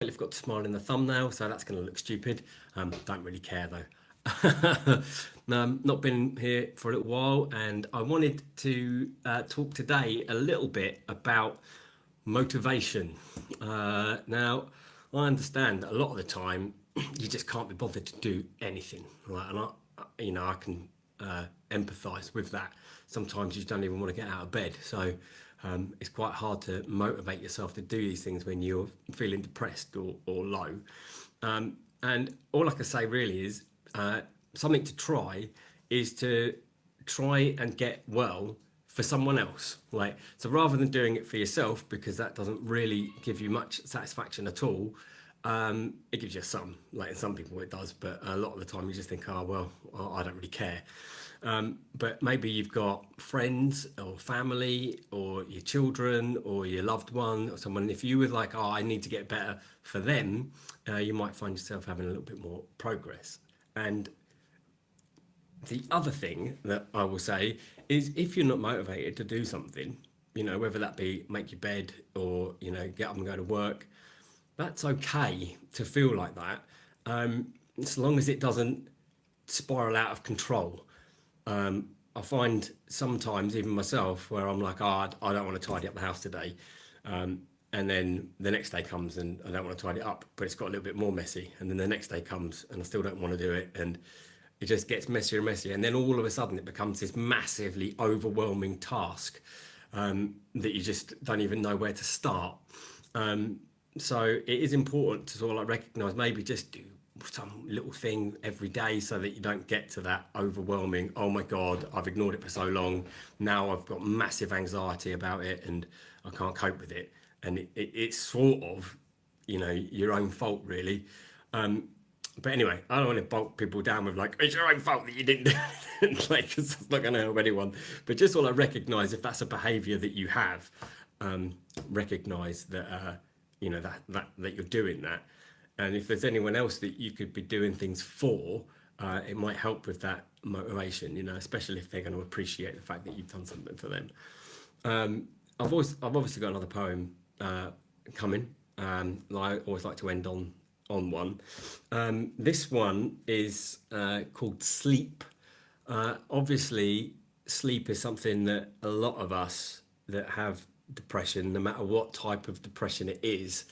I've got to smile in the thumbnail, so that's going to look stupid. Don't really care though. Not been here for a little while, and I wanted to talk today a little bit about motivation. Now, I understand that a lot of the time you just can't be bothered to do anything, right? And I can empathise with that. Sometimes you just don't even want to get out of bed, so it's quite hard to motivate yourself to do these things when you're feeling depressed or low. And all I can say really is something to try is to try and get well for someone else. Like, so rather than doing it for yourself, because that doesn't really give you much satisfaction at all, it gives you some. Like, in some people it does, but a lot of the time you just think, oh well, I don't really care. But maybe you've got friends or family or your children or your loved one or someone. If you were like, oh, I need to get better for them, you might find yourself having a little bit more progress. And the other thing that I will say is, if you're not motivated to do something, whether that be make your bed or, get up and go to work, that's okay to feel like that, as long as it doesn't spiral out of control. I find sometimes, even myself, where I'm like, oh, I don't want to tidy up the house today. And then the next day comes and I don't want to tidy it up, but it's got a little bit more messy. And then the next day comes and I still don't want to do it. And it just gets messier and messier. And then all of a sudden it becomes this massively overwhelming task that you just don't even know where to start. So it is important to sort of like recognise, maybe just do some little thing every day so that you don't get to that overwhelming, oh my God, I've ignored it for so long. Now I've got massive anxiety about it and I can't cope with it. And it's sort of, your own fault really. But anyway, I don't want to bulk people down with like, it's your own fault that you didn't do it. Like, 'cause it's not going to help anyone. But just sort of recognise if that's a behaviour that you have, recognise that, that you're doing that. And if there's anyone else that you could be doing things for, it might help with that motivation, especially if they're going to appreciate the fact that you've done something for them. I've obviously got another poem coming. I always like to end on one. This one is called Sleep. Obviously, sleep is something that a lot of us that have depression, no matter what type of depression it is,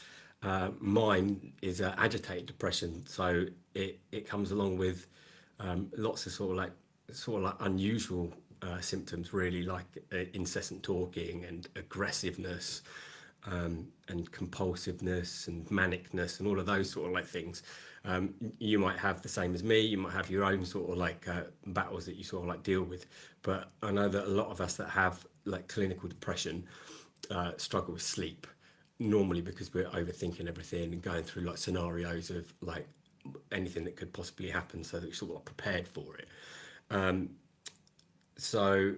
mine is agitated depression, so it comes along with lots of sort of like unusual symptoms, really, like incessant talking and aggressiveness, and compulsiveness and manicness and all of those sort of like things. You might have the same as me. You might have your own sort of like battles that you sort of like deal with. But I know that a lot of us that have like clinical depression struggle with sleep, normally because we're overthinking everything and going through like scenarios of like anything that could possibly happen, so that you're sort of prepared for it. So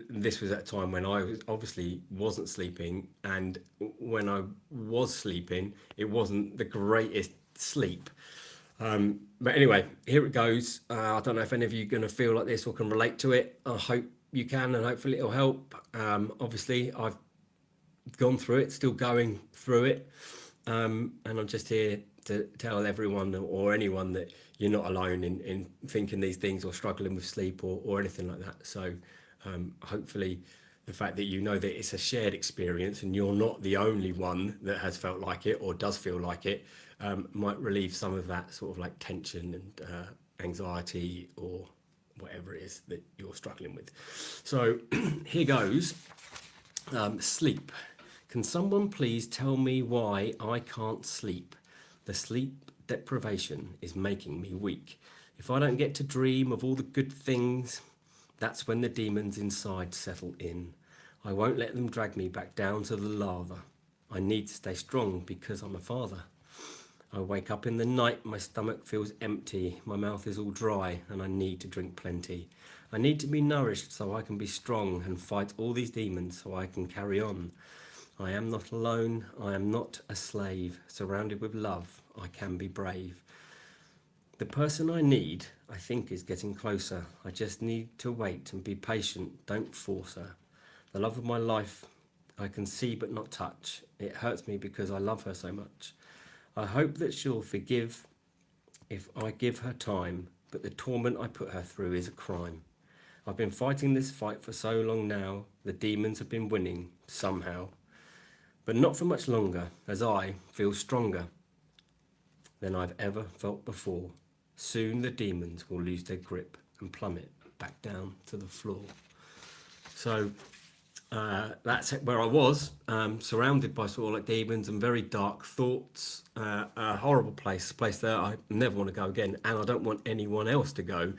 this was at a time when I obviously wasn't sleeping, and when I was sleeping, it wasn't the greatest sleep. But anyway, here it goes. I don't know if any of you are going to feel like this or can relate to it. I hope you can, and hopefully it'll help. Obviously, I've gone through it, still going through it, and I'm just here to tell everyone or anyone that you're not alone in thinking these things or struggling with sleep or anything like that. So hopefully the fact that you know that it's a shared experience and you're not the only one that has felt like it or does feel like it, might relieve some of that sort of like tension and anxiety or whatever it is that you're struggling with. So here goes. Sleep. Can someone please tell me why I can't sleep? The sleep deprivation is making me weak. If I don't get to dream of all the good things, that's when the demons inside settle in. I won't let them drag me back down to the lava. I need to stay strong because I'm a father. I wake up in the night, my stomach feels empty, my mouth is all dry, and I need to drink plenty. I need to be nourished so I can be strong and fight all these demons so I can carry on. I am not alone, I am not a slave. Surrounded with love, I can be brave. The person I need, I think, is getting closer. I just need to wait and be patient, don't force her. The love of my life, I can see but not touch. It hurts me because I love her so much. I hope that she'll forgive if I give her time, but the torment I put her through is a crime. I've been fighting this fight for so long now, the demons have been winning, somehow. But not for much longer, as I feel stronger than I've ever felt before. Soon the demons will lose their grip and plummet back down to the floor. So that's where I was, surrounded by sort of like demons and very dark thoughts. A horrible place, a place that I never want to go again, and I don't want anyone else to go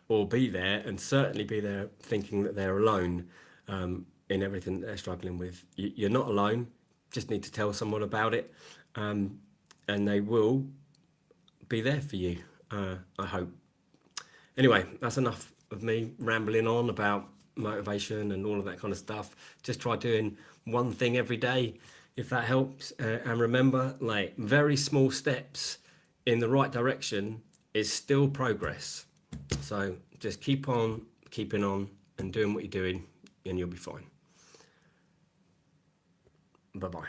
or be there, and certainly be there thinking that they're alone in everything that they're struggling with. You're not alone. Just need to tell someone about it, and they will be there for you. I hope. Anyway, that's enough of me rambling on about motivation and all of that kind of stuff. Just try doing one thing every day, if that helps. And remember, like, very small steps in the right direction is still progress. So just keep on keeping on and doing what you're doing, and you'll be fine. Bye bye.